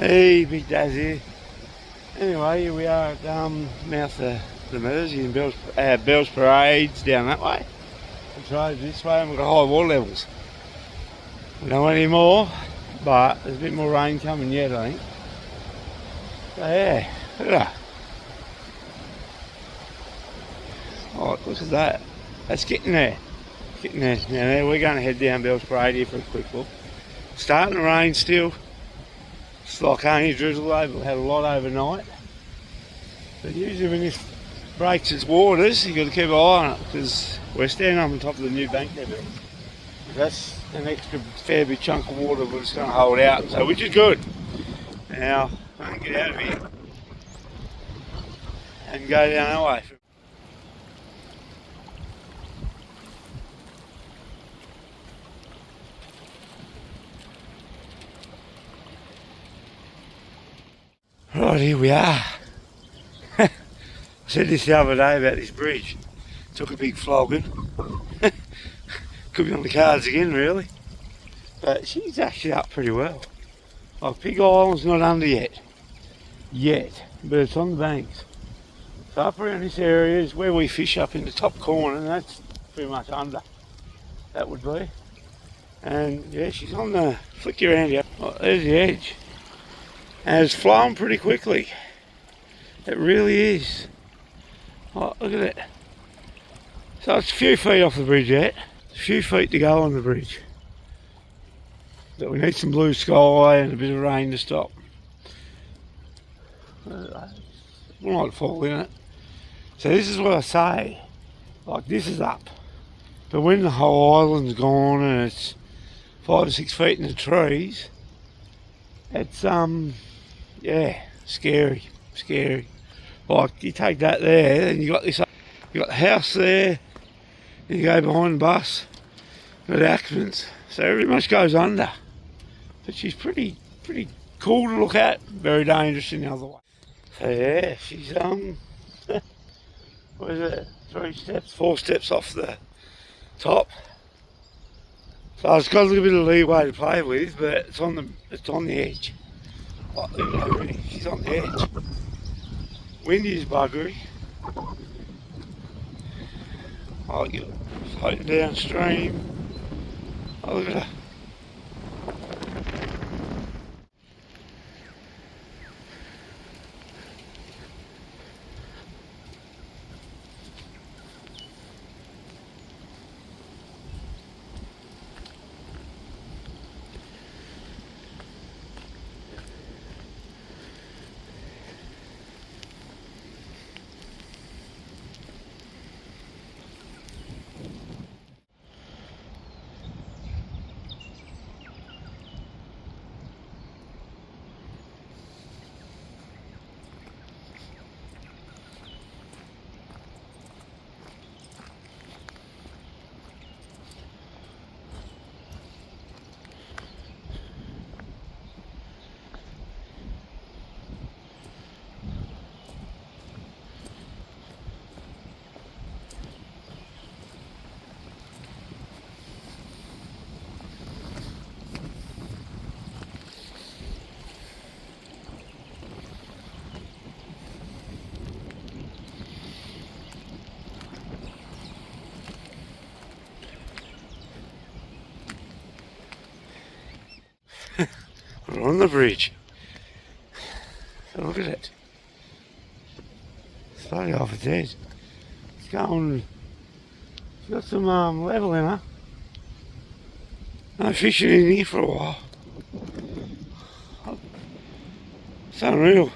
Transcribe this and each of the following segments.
Hey, Big Dazz here. Anyway, here we are at mouth of the Mersey and Bell's Parade's down that way. Latrobe this way, and we've got high water levels. We don't want any more, but there's a bit more rain coming yet, I think. So yeah, look at that. Oh, look at that. That's getting there. Getting there. Now we're going to head down Bell's Parade here for a quick look. Starting to rain still. It's like only drizzle over. We had a lot overnight. But usually when this breaks its waters, you've got to keep an eye on it because we're standing on top of the new bank there. That's an extra fair bit chunk of water we're just going to hold out, so which is good. Now, I'm going to get out of here and go down that way. Right, here we are. I said this the other day about this bridge. Took a big flogging. Could be on the cards again, really. But she's actually up pretty well. Like Pig Island's not under yet. But it's on the banks. So up around this area is where we fish up in the top corner, and that's pretty much under. That would be. And yeah, she's on the flick around here. Oh, there's the edge. And it's flowing pretty quickly. It really is. Oh, look at it. So it's a few feet off the bridge yet. There's a few feet to go on the bridge. But we need some blue sky and a bit of rain to stop. We might fall in it. So this is what I say. Like this is up. But when the whole island's gone and it's 5 or 6 feet in the trees, it's yeah, scary. Like you take that there, and you got this, you got the house there, and you go behind the bus, got Ackman's. So everything much goes under. But she's pretty cool to look at. Very dangerous in the other way. So yeah, she's what is it? 3 steps, 4 steps off the top. So it's got a little bit of leeway to play with, but it's on the edge. Oh, she's on the edge. Windy is buggery. Oh, you're floating downstream. Oh, look at her. We're on the bridge. So look at it. It's slowly off its edge. It's going. It's got some level in her. No fishing in here for a while. It's unreal.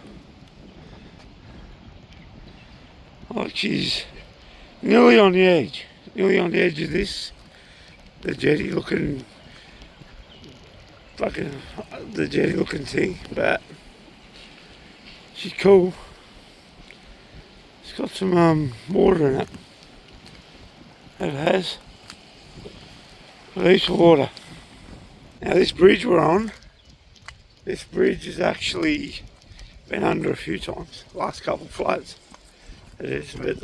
Like she's nearly on the edge. Nearly on the edge of this. The jetty looking. Fucking the jetty looking thing, but she's cool. It's got some water in it. It has. Release water. Now this bridge we're on, this bridge has actually been under a few times, last couple of floods. It is, but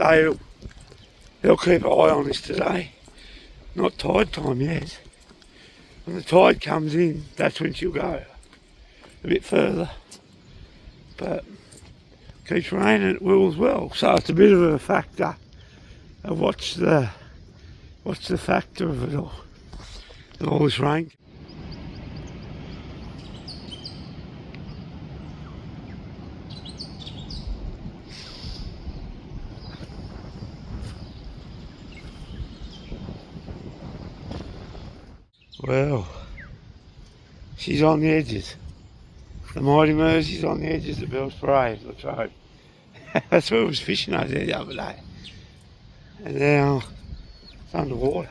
they'll keep an eye on this today. Not tide time yet. When the tide comes in, that's when she'll go. a bit further, but keeps raining it will as well. So it's a bit of a factor of what's the factor of it all, and all this rain. Well, she's on the edges. The mighty Mersey's on the edges of Bell's Parade, Latrobe. That's where I was fishing over there the other day. And now it's underwater.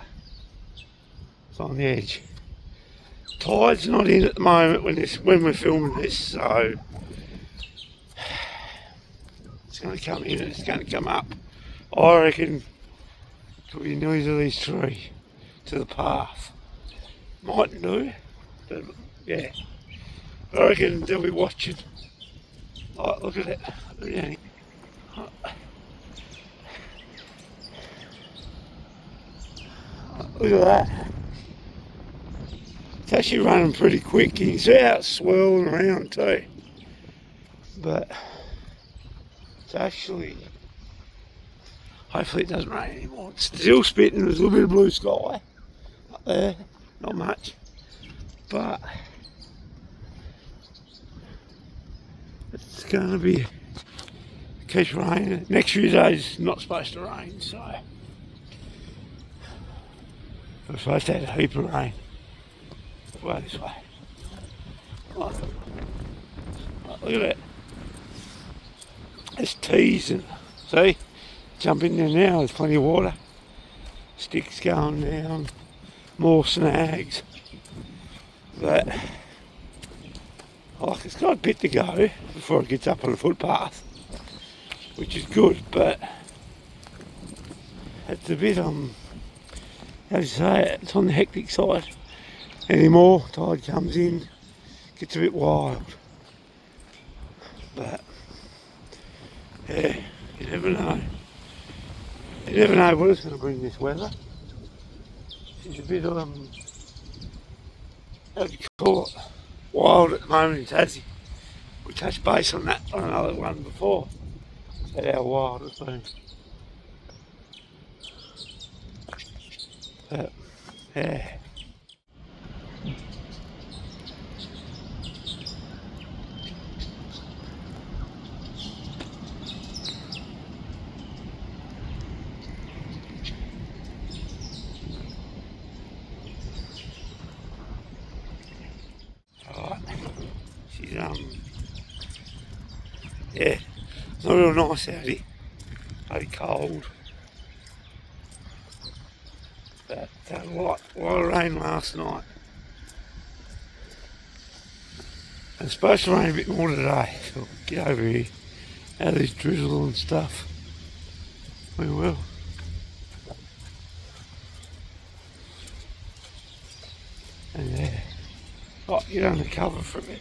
It's on the edge. Tide's not in at the moment when we're filming this, so it's going to come in and it's going to come up. I reckon could be news of these three to the path. Mightn't do, but yeah. I reckon they'll be watching. Oh, look at it. Look at it. Look at that. It's actually running pretty quick. You can see how it's swirling around too. But it's actually, hopefully it doesn't rain anymore. It's still spitting. There's a little bit of blue sky up there. Not much. But it's going to be, keeps raining. Next few days not supposed to rain, so we're supposed to have a heap of rain. Go this way. Look at it. It's teasing. See? Jump in there now, there's plenty of water. Sticks going down. More snags. But like it's got a bit to go before it gets up on the footpath, which is good, but it's a bit how do you say it, it's on the hectic side anymore. Tide comes in, gets a bit wild, but yeah, you never know what it's going to bring, this weather. It's a bit how do you call it, wild at the moment in Tassie. We touched base on that on another one before, at how wild it's been. But yeah. She's yeah, it's not real nice out here. Very cold. But a lot of rain last night. And it's supposed to rain a bit more today, so get over here. Out of this drizzle and stuff. We will. And yeah. Oh, get under cover for a bit.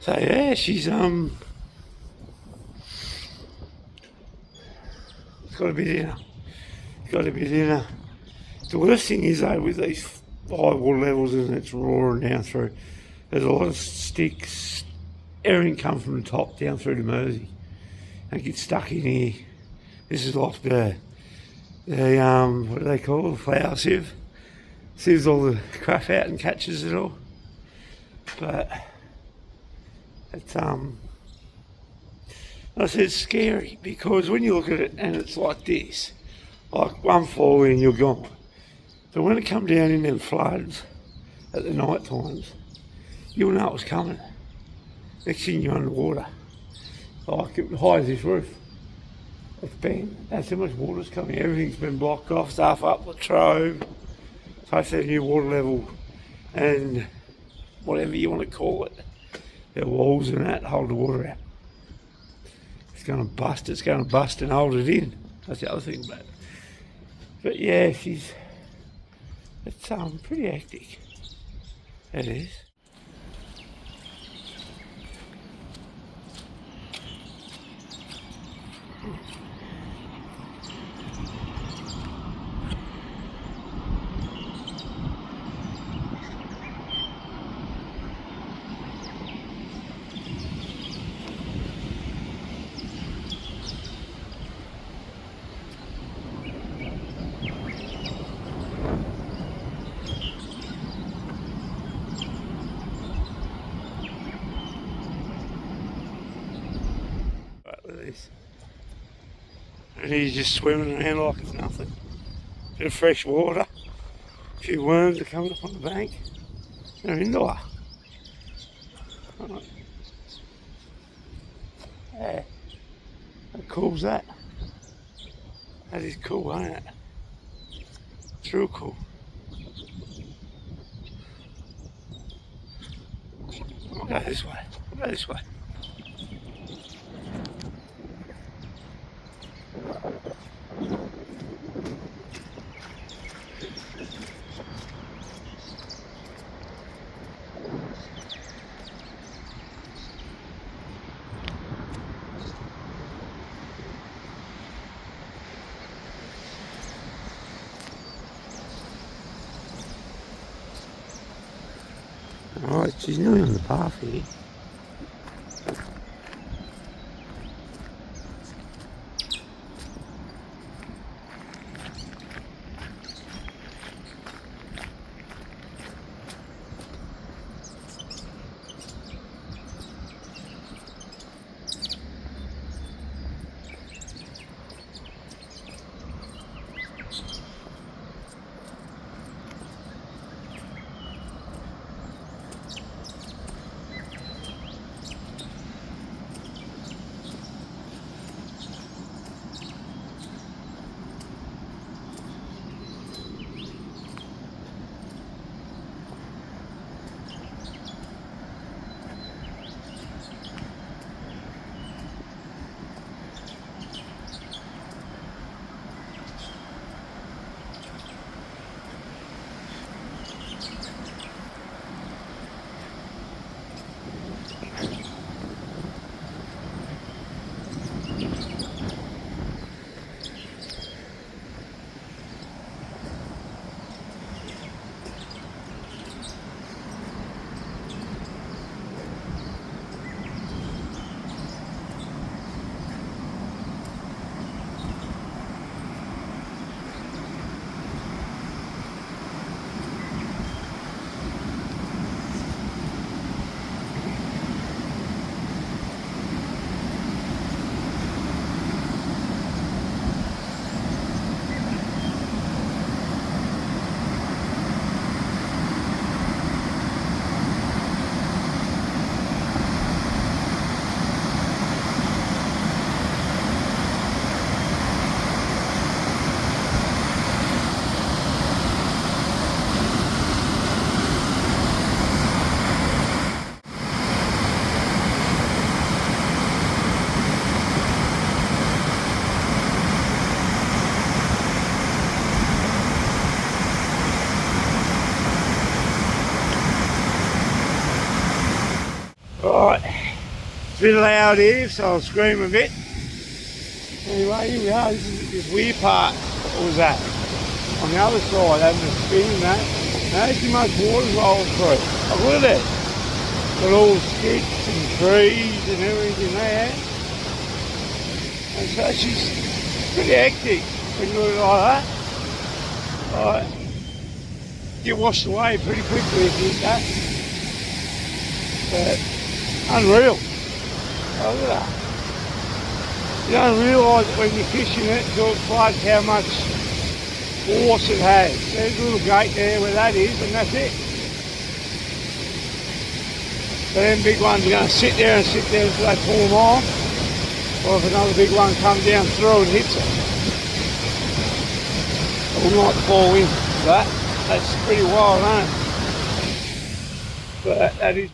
So yeah, she's got a bit in her. Got a bit in her. The worst thing is though, with these high water levels and it's roaring down through, there's a lot of sticks, everything comes from the top down through the Mersey and gets stuck in here. This is like the what do they call it, the flower sieve. Sieves all the crap out and catches it all. But it's it's scary because when you look at it and it's like this, like one fall in you're gone. But when it come down in them floods at the night times, you'll know it was coming. Next thing you're underwater. Like it high as this roof. It's been, that's how much water's coming. Everything's been blocked off, stuff up Latrobe. So it's a new water level and whatever you want to call it. Their walls and that hold the water out. It's going to bust and hold it in. That's the other thing about it. But yeah, it's pretty hectic. It is. And he's just swimming around like it's nothing. Bit of fresh water. A few worms are coming up on the bank. They're into her. Right. Yeah. How cool's that? That is cool, ain't it? It's real cool. I'll go this way. I'll go this way. Alright, she's nearly on the path here. Right, it's a bit loud here, so I'll scream a bit. Anyway, here we are. This is this weird part. What was that? On the other side, having a spin and that. Now too much water's rolling through. Oh, look at it. Got all the sticks and trees and everything there. And so she's pretty hectic when you look like that. Right. Get washed away pretty quickly if you did that. But unreal. Oh, look at that. You don't realise it when you're fishing it until it floods how much force it has. There's a little gate there where that is, and that's it. So them big ones are going to sit there until they pull them off. Or if another big one comes down through and hits it. It will not fall into that. That's pretty wild, ain't it? But that is.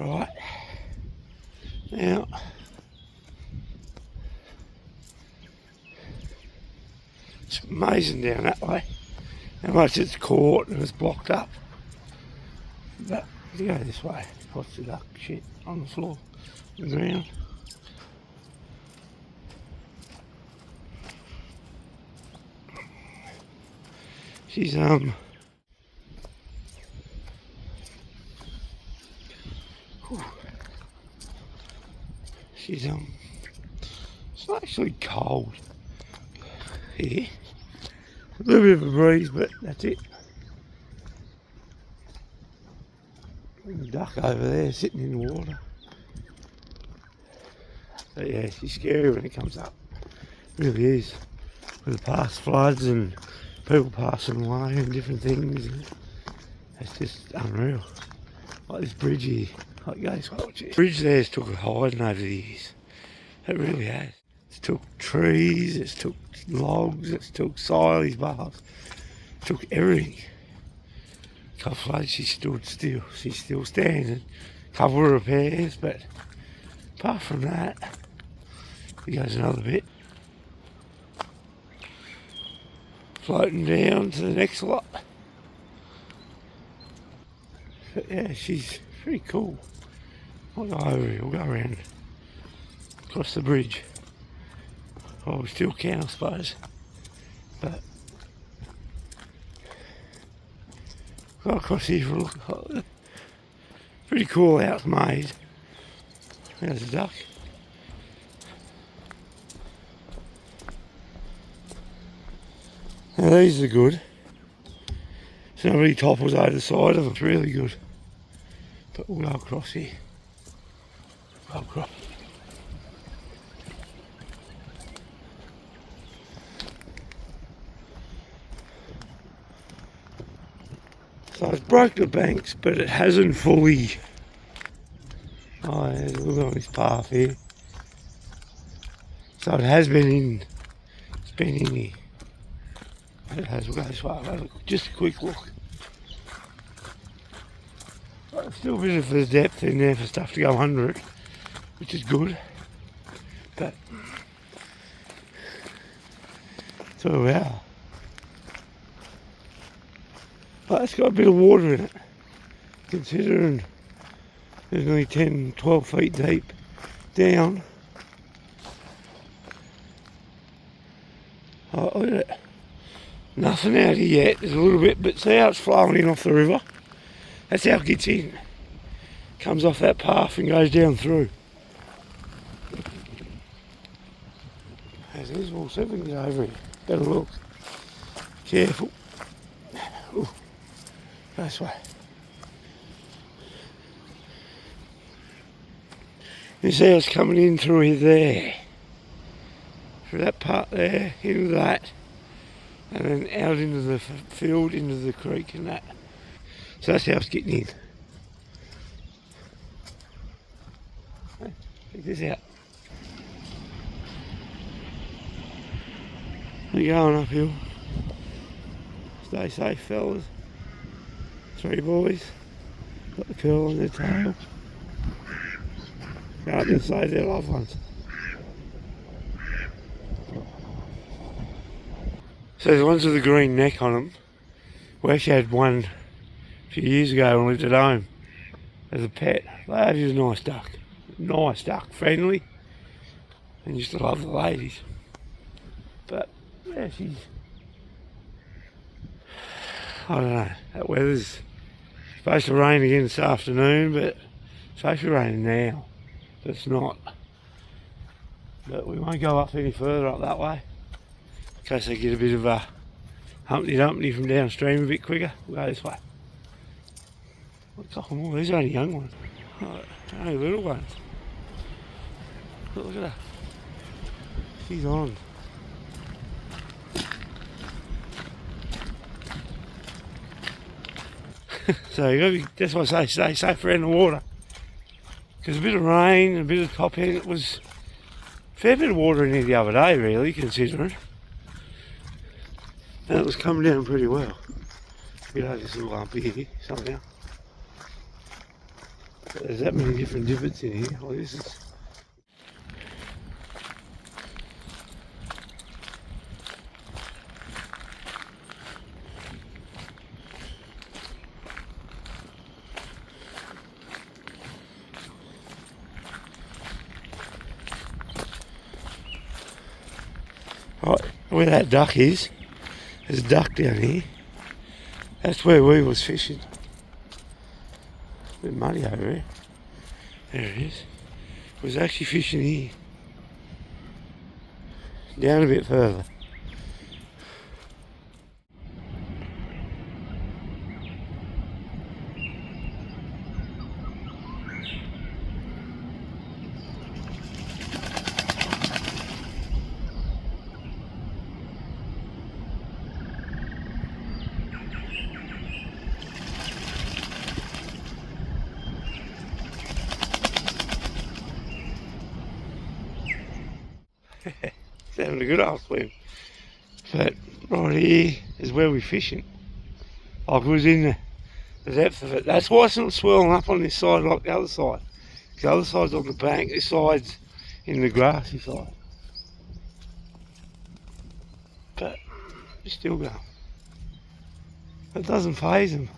Right, now it's amazing down that way how much it's caught and it's blocked up. But if you go this way, what's the duck shit on the floor, on the ground. She's she's it's not actually cold here. A little bit of a breeze, but that's it. And the duck over there sitting in the water. But yeah, she's scary when it comes up. It really is. With the past floods and people passing away and different things. It's just unreal. Like this bridge here. Like guys, watch it. The bridge there's took a hiding over the years. It really has. It's took trees, it's took logs, it's took silage bars. It took everything. A couple of days she stood still. She's still standing. A couple of repairs, but apart from that, it goes another bit. Floating down to the next lot. But yeah, she's pretty cool. I'll go over here, we'll go around across the bridge. Oh, we still can, I suppose. But go across here for a look. Pretty cool how it's made. There's a duck. Now these are good. So nobody topples over the side of them. It's really good. But we'll go across here. Go across. So it's broke the banks, but it hasn't fully. Oh, yeah, look on this path here. So it has been in. It's been in here. It has. We'll go this way. Just a quick look. But still a bit of the depth in there for stuff to go under it, which is good. But it's where we are. But it's got a bit of water in it, considering there's only 10, 12 feet deep down. Oh, look at it. Nothing out here yet, there's a little bit, but see how it's flowing in off the river? That's how it gets in. Comes off that path and goes down through. There's all seven over here. Better look. Careful. Ooh. This way. You see how it's coming in through here there. Through that part there, into that. And then out into the field, into the creek and that. So that's how it's getting in. Check this out. We're going uphill. Stay safe, fellas. 3 boys. Got the curl on their tail. Go up and save their loved ones. So the ones with the green neck on them, we actually had one a few years ago when we lived at home as a pet. Lady was a nice duck. Nice duck, friendly, and used to love the ladies. But yeah, she's, I don't know, that weather's supposed to rain again this afternoon, but it's supposed to be raining now, but it's not. But we won't go up any further up that way, in case they get a bit of a Humpty Dumpty from downstream a bit quicker. We'll go this way. What's up more? These are only young ones. Oh, only little ones. Look at her. She's on. So you got to be, that's why I say stay safe around the water. Because a bit of rain, a bit of top end, it was a fair bit of water in here the other day really, considering. And it was coming down pretty well. You know, this little lumpy here somehow. There's that many different divots in here. Well, this is... Right, where that duck is, there's a duck down here. That's where we was fishing. It's a bit muddy over here. There it is. We was actually fishing here. Down a bit further. It's having a good old swim. But right here is where we're fishing. Like, it was in the depth of it. That's why it's not swirling up on this side like the other side. The other side's on the bank, this side's in the grassy side. But it's still going. It doesn't faze them.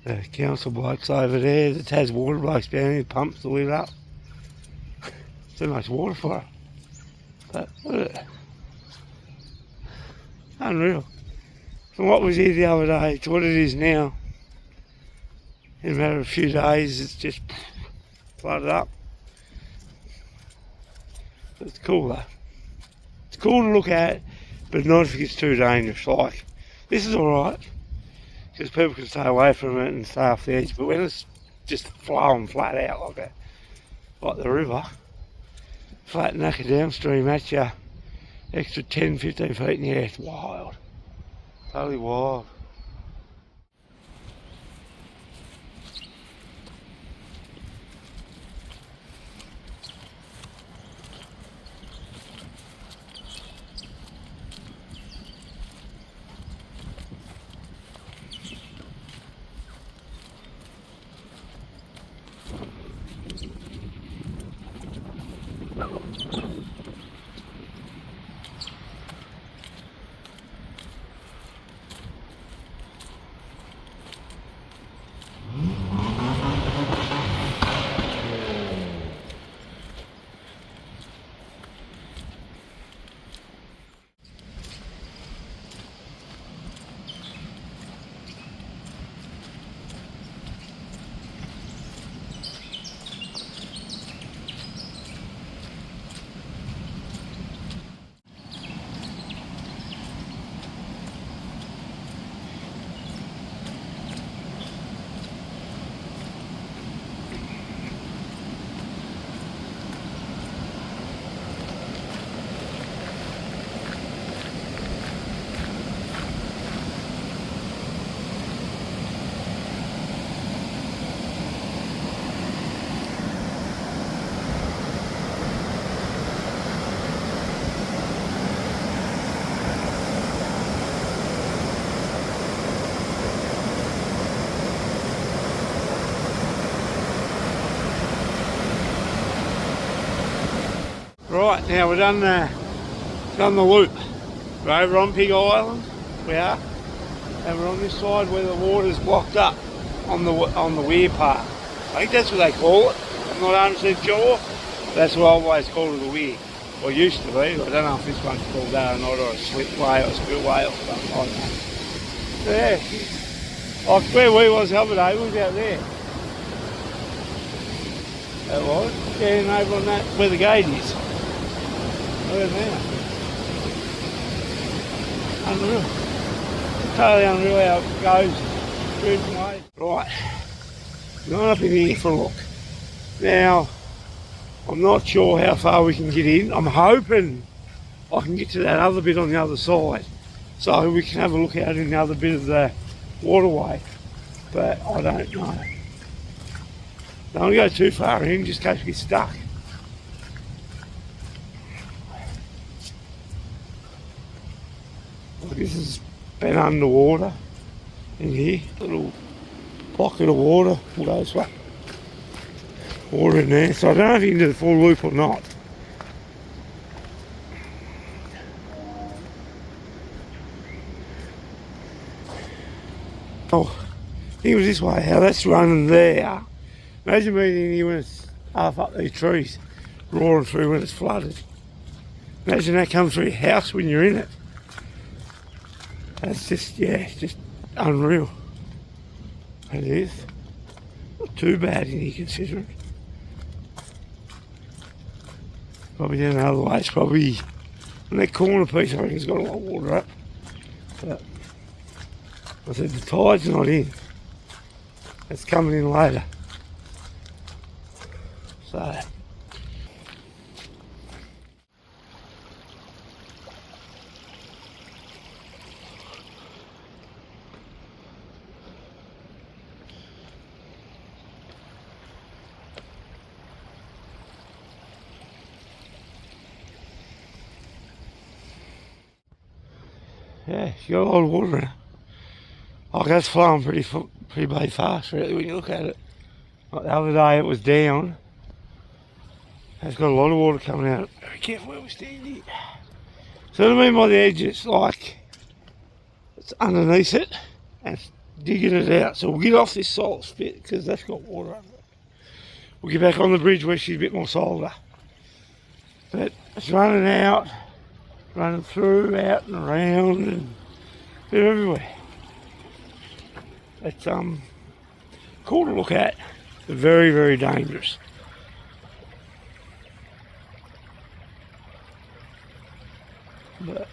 The council blokes over there, the Tasmania water blokes down here, pumps the lid up. Too much water for it. But look at it. Unreal. From what was here the other day to what it is now, in a matter of a few days, it's just flooded up. But it's cool though. It's cool to look at, but not if it gets too dangerous. Like, this is alright, because people can stay away from it and stay off the edge, but when it's just flowing flat out like that, like the river, flat knacker downstream at you, extra 10, 15 feet in the air, it's wild. Totally wild. Right, now we've done the loop. We're over on Pig Island, we are, and we're on this side where the water's blocked up on the weir part. I think that's what they call it. I'm not 100% sure. That's what I always called it, a weir. Or used to be. I don't know if this one's called that or not, or a slipway or a spillway or something. I don't know. Yeah, like where we was the other day, we was out there. That was. Yeah, and over on that, where the gate is. Look at that. Unreal. Totally unreal how it goes. Good way. Right. Going up in here for a look. Now, I'm not sure how far we can get in. I'm hoping I can get to that other bit on the other side, so we can have a look out in the other bit of the waterway. But I don't know. Don't want to go too far in, just in case we get stuck. Well, this has been underwater in here. Little pocket of water. We'll go this way. Water in there. So I don't know if you can do the full loop or not. Oh, I think it was this way. How that's running there. Imagine being in here when it's half up these trees, roaring through when it's flooded. Imagine that comes through your house when you're in it. That's just, yeah, it's just unreal. It is. Not too bad in here considering. Probably down the other way, it's probably on that corner piece, I reckon it's got a lot of water up. But I said the tide's not in. It's coming in later. So yeah, she got a lot of water in it. Like that's flowing pretty bloody fast really when you look at it. Like the other day it was down. It's got a lot of water coming out. Very careful where we stand here. So what I mean by the edge, it's like it's underneath it and it's digging it out. So we'll get off this salt spit because that's got water under it. We'll get back on the bridge where she's a bit more solder. But it's running out, running through, out and around and a bit everywhere. It's cool to look at. Very, very dangerous. But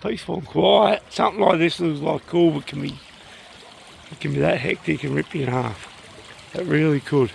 peaceful and quiet. Something like this looks like cool, but it can be that hectic and rip you in half. It really could.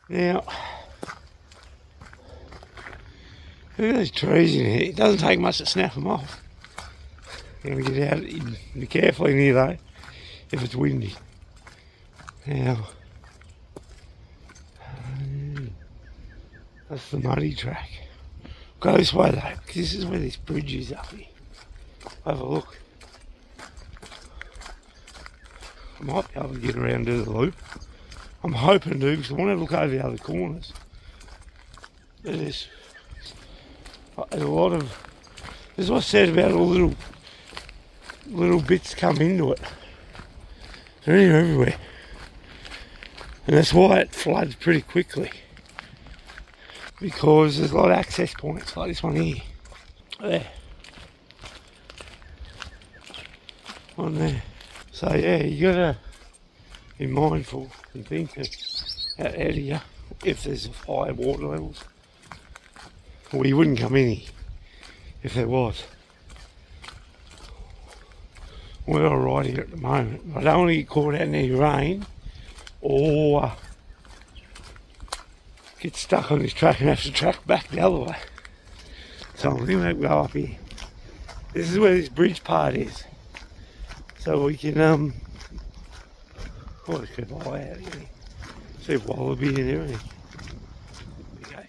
Now, look at those trees in here. It doesn't take much to snap them off. You're going to get out, be careful in here though, if it's windy. Now, that's the muddy track. Go this way though, because this is where this bridge is up here. Have a look. I might be able to get around to the loop. I'm hoping to, because I want to look over the other corners. There's a lot of, this is what I said about all little bits come into it. They're everywhere. And that's why it floods pretty quickly. Because there's a lot of access points, like this one here. There. On there. So yeah, you gotta be mindful and think of how do you, if there's high water levels. Well, you wouldn't come in here if there was. We're alright here at the moment. I don't want to get caught out in any rain or get stuck on this track and have to track back the other way. So I'm going to go up here. This is where this bridge part is. So we can let's keep an eye out here. See if wallaby and everything. Okay.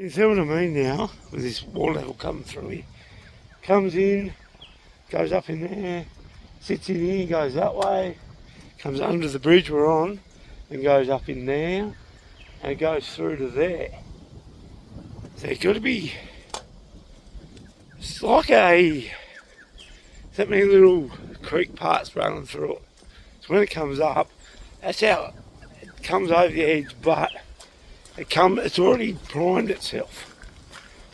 You see what I mean now, with this water level coming through here. Comes in, goes up in there, sits in here, goes that way, comes under the bridge we're on, and goes up in there, and it goes through to there. So it's got to be, it's like that many little creek parts running through it. So when it comes up, that's how it comes over the edge, but it's already primed itself.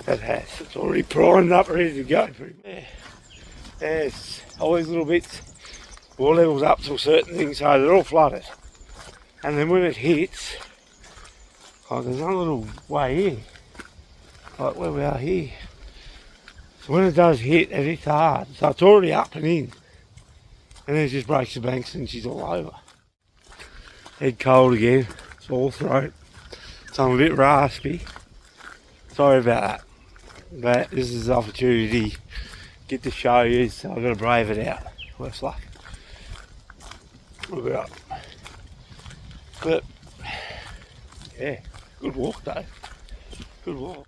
That has. It's already primed up, ready to go. Yeah. There's all these little bits, water levels up to certain things, so they're all flooded. And then when it hits, there's another little way here, like where we are here. So when it does hit, it hits hard. So it's already up and in. And then it just breaks the banks and she's all over. Head cold again, sore throat. So I'm a bit raspy. Sorry about that. But this is the opportunity to get to show you, so I've got to brave it out. Worse luck. Look it up. But, yeah, good walk though. Good walk.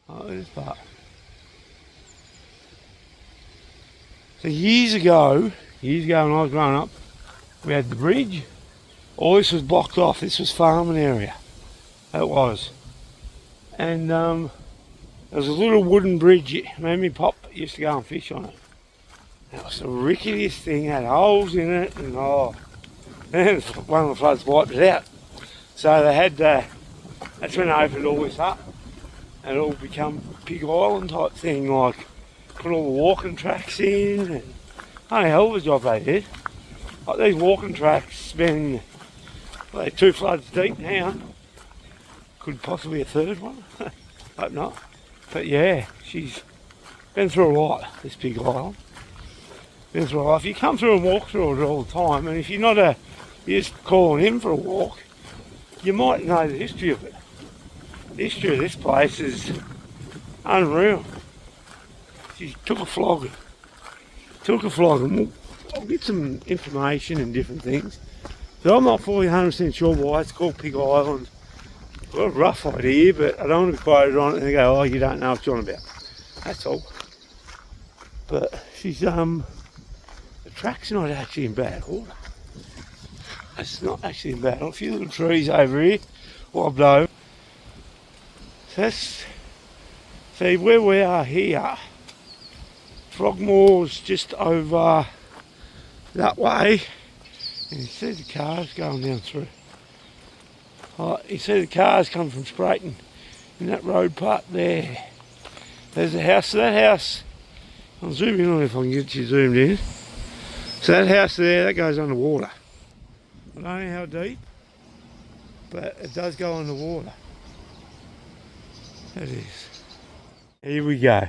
Oh, this part. So years ago when I was growing up, we had the bridge. All this was blocked off. This was farming area. It was. And there was a little wooden bridge. Me pop used to go and fish on it. It was the ricketiest thing. Had holes in it, and then one of the floods wiped it out. So they had that's when they opened all this up, and it all become Pig Island type thing, like put all the walking tracks in, and a hell of a job they did. Like these walking tracks been like 2 floods deep now. Could possibly a third one. Hope not. But yeah, she's been through a lot, this Pig Island. Been through a lot. If you come through and walk through it all the time, and if you're not you're just calling in for a walk, you might know the history of it. The history of this place is unreal. She took a flogging. I'll get some information and different things. So I'm not fully 100% sure why it's called Pig Island. I've got a rough idea, but I don't want to be quoted on it and they go, oh, you don't know what you're on about. That's all. But she's, the track's not actually in bad order. It's not actually in bad order. A few little trees over here, wobbed over. So that's, see where we are here, Frogmore's just over that way, and you see the cars going down through. You see the cars come from Sprayton in that road part there. There's a house. So that house, I'll zoom in on it if I can get you zoomed in. So that house there, that goes underwater. I don't know how deep, but it does go underwater. It is. Here we go.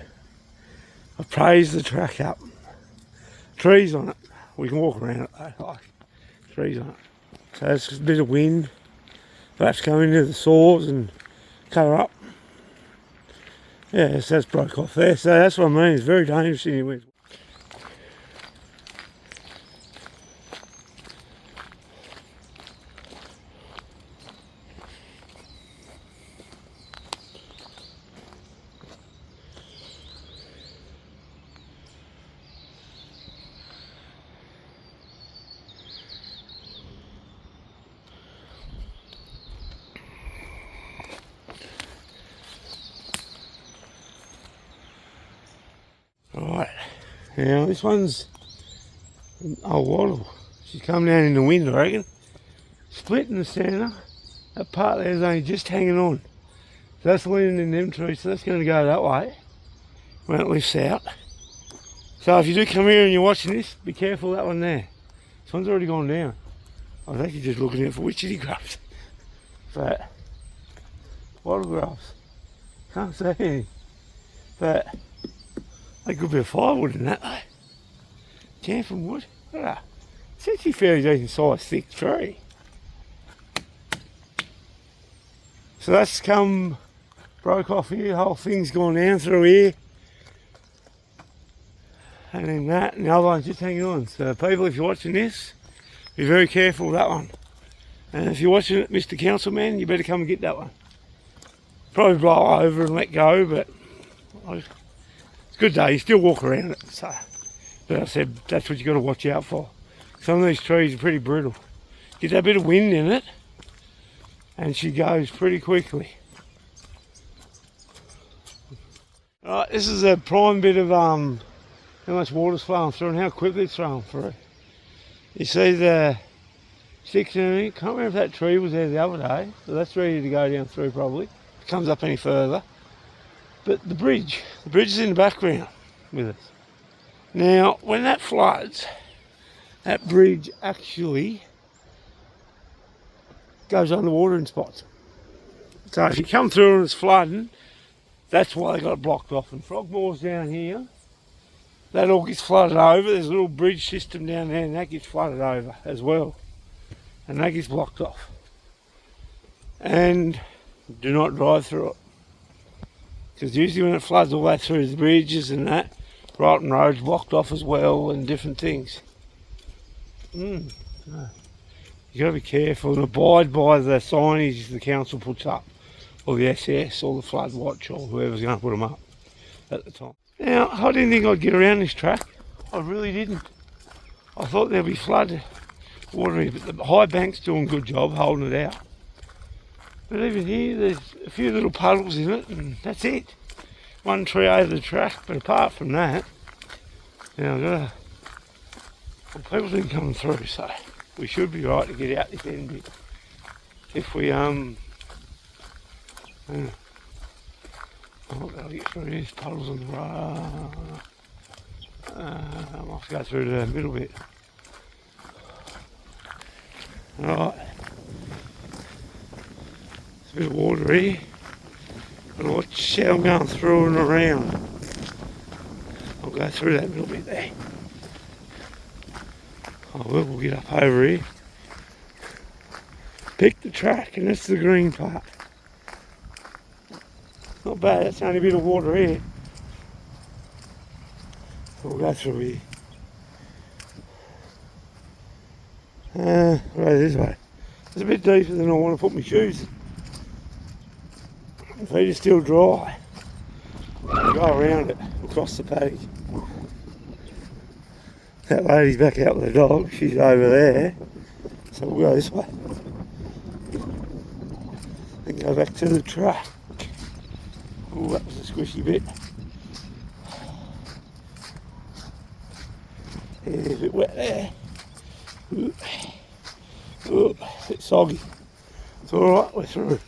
I praised the track up. Trees on it. We can walk around it though, like trees on it. So it's a bit of wind. Perhaps go into the saws and cut her up. Yeah, so that's broke off there. So that's what I mean. It's very dangerous in your wind. Right, now this one's an old wattle. She's come down in the wind, I reckon. Split in the centre. That part there's only just hanging on. So that's leaning in them trees, so that's going to go that way when it lifts out. So if you do come here and you're watching this, be careful that one there. This one's already gone down. I was actually just looking out for witchetty grubs. But, wattle grubs. Can't see any. But, they could be a firewood in that though. Camping wood. It's actually fairly decent sized thick tree. So that's broke off here, the whole thing's gone down through here. And then that, and the other one's just hanging on. So people, if you're watching this, be very careful with that one. And if you're watching it, Mr. Councilman, you better come and get that one. Probably blow over and let go, but it's a good day. You still walk around it. So, but I said, that's what you got to watch out for. Some of these trees are pretty brittle. Get that bit of wind in it, and she goes pretty quickly. Alright, this is a prime bit of how much water's flowing through and how quickly it's flowing through. You see the sticks in it. Can't remember if that tree was there the other day, so that's ready to go down through probably. If it comes up any further. But the bridge is in the background with us. Now, when that floods, that bridge actually goes underwater in spots. So if you come through and it's flooding, that's why they got it blocked off. And Frogmore's down here, that all gets flooded over. There's a little bridge system down there and that gets flooded over as well. And that gets blocked off. And do not drive through it. Because usually when it floods all the way through the bridges and that, Brighton Road's blocked off as well and different things. You got to be careful and abide by the signage the council puts up, or the SS, or the flood watch, or whoever's going to put them up at the time. Now, I didn't think I'd get around this track. I really didn't. I thought there'd be flood water here, but the high bank's doing a good job holding it out. But even here, there's a few little puddles in it, and that's it. One tree over the track, but apart from that, well, people didn't come through, so we should be right to get out this end bit. If we oh, that'll get through these puddles on the road. I might go through the middle bit. Alright. There's a bit of water here. Gotta watch how I'm going through and around. I'll go through that middle bit there. We'll get up over here. Pick the track, and that's the green part. Not bad, that's only a bit of water here. So we'll go through here. Right this way. It's a bit deeper than I want to put my shoes in. My feet are still dry. I'll go around it, across the paddock. That lady's back out with the dog, she's over there. So we'll go this way. And go back to the track. Oh, that was a squishy bit. Yeah, a bit wet there. Oh, a bit soggy. It's alright, we're through.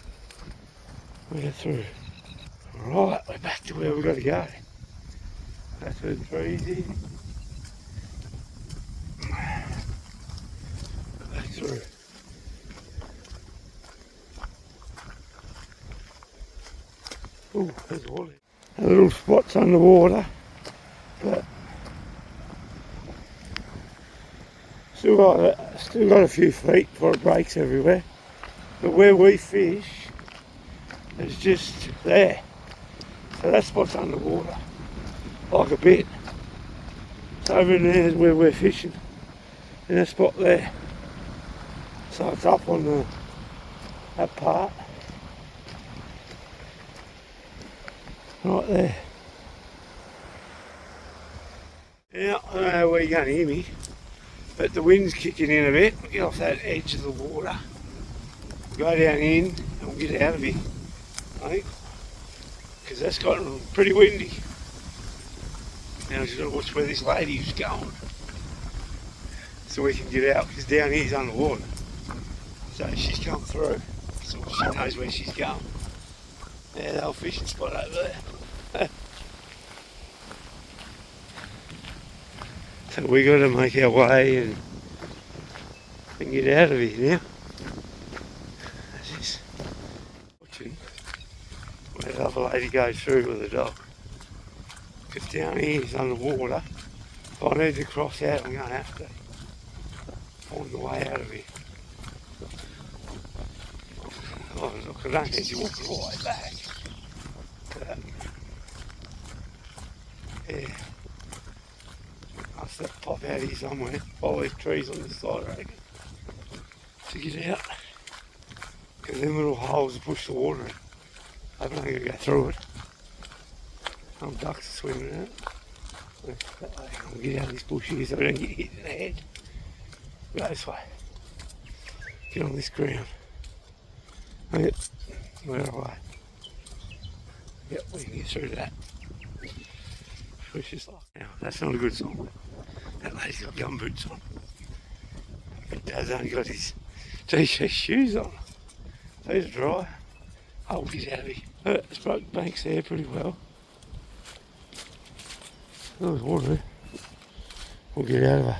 We're through. Alright, we're back to where we've got to go. That's where the trees is. Back through. Oh, there's water. A little spots underwater, but still got a few feet before it breaks everywhere. But where we fish is just there. So that spot's underwater, like a bit. So over in there is where we're fishing, in that spot there. So it's up on that part. Right there. Now, I don't know where you're going to hear me, but the wind's kicking in a bit. We'll get off that edge of the water, go down in, and we'll get out of here, I think, because that's gotten pretty windy. Now we've got to watch where this lady's going, so we can get out, because down here's underwater. So she's come through, so she knows where she's going. Yeah, the old fishing spot over there. So we got to make our way and get out of here now. That's this. Watching where the other lady goes through with the dog. Because down here is underwater. If I need to cross out, I'm going to have to find the way out of here. Oh, look, I don't need to walk all the way back. Yeah. must have popped out here somewhere. All these trees on this side, I reckon. To get out. Because them little holes push the water in. I don't think I go through it. Some ducks are swimming in it. I'll get out of this bush here so I don't get hit in the head. Go this way. Get on this ground. Yep. We're away. Yep, we can get through that. Push this off. Now, that's not a good sign. That lady's got gumboots on. But Dazz only got his t-shirt shoes on. These are dry. Oh, we'll get out of here. It's broke banks there pretty well. There's water there. We'll get out of it.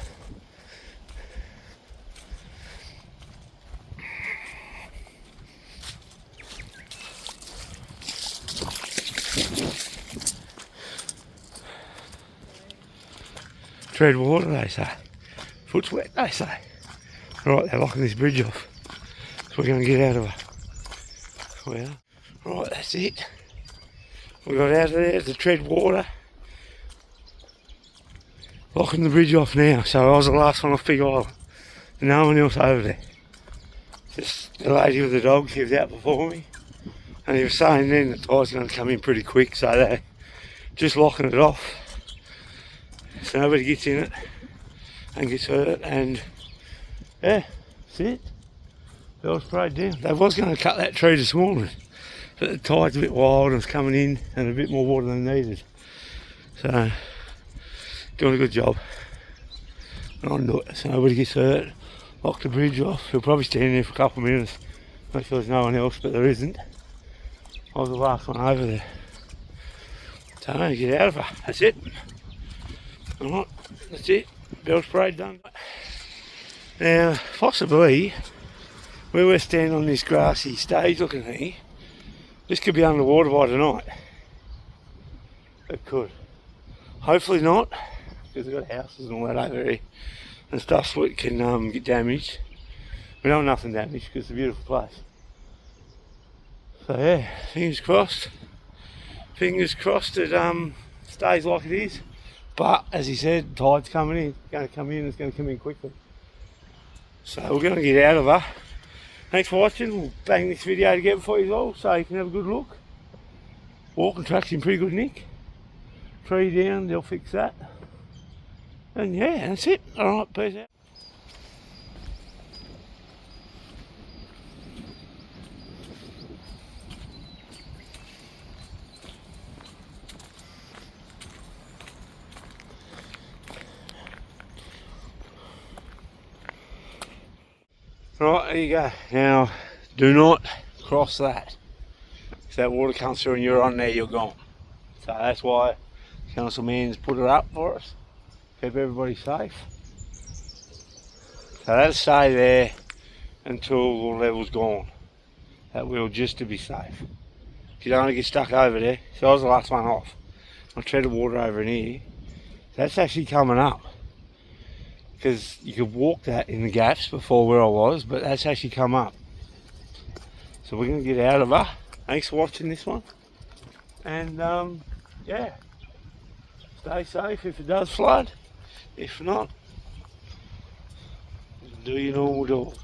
Tread water, they say. Foot's wet, they say. Right, they're locking this bridge off. So we're going to get out of it. Well, right, that's it. We got out of there to tread water. Locking the bridge off now, so I was the last one off Big Island. No one else over there. Just the lady with the dog, she was out before me. And he was saying then the tide's going to come in pretty quick, so they're just locking it off. So nobody gets in it and gets hurt, and yeah, that's it. It was sprayed down. They was going to cut that tree this morning, but the tide's a bit wild and it's coming in and a bit more water than needed. So, doing a good job. On it, so nobody gets hurt. Lock the bridge off. We'll probably stand there for a couple of minutes, make sure there's no one else, but there isn't. I was the last one over there. So, get out of her. That's it. Alright, that's it. Belt sprayed done. Now, possibly, where we're standing on this grassy stage looking here, this could be underwater by tonight. It could. Hopefully not, because we've got houses and all that over here and stuff so it can get damaged. We don't want nothing damaged because it's a beautiful place. So yeah, fingers crossed. Fingers crossed it stays like it is. But as he said, tide's coming in. It's going to come in, it's going to come in quickly. So we're going to get out of her. Thanks for watching. We'll bang this video together for you all so you can have a good look. Walking track's in pretty good nick. Tree down, they'll fix that. And yeah, that's it. Alright, peace out. Right, there you go. Now, do not cross that. If that water comes through and you're on there, you're gone. So that's why Councilman's put it up for us. Keep everybody safe. So that'll stay there until the level's gone. That will, just to be safe. You don't want to get stuck over there. So I was the last one off. I treaded water over in here. That's actually coming up. Because you could walk that in the gaps before where I was, but that's actually come up. So we're going to get out of her. Thanks for watching this one. And yeah, stay safe if it does flood. If not, do your normal dog.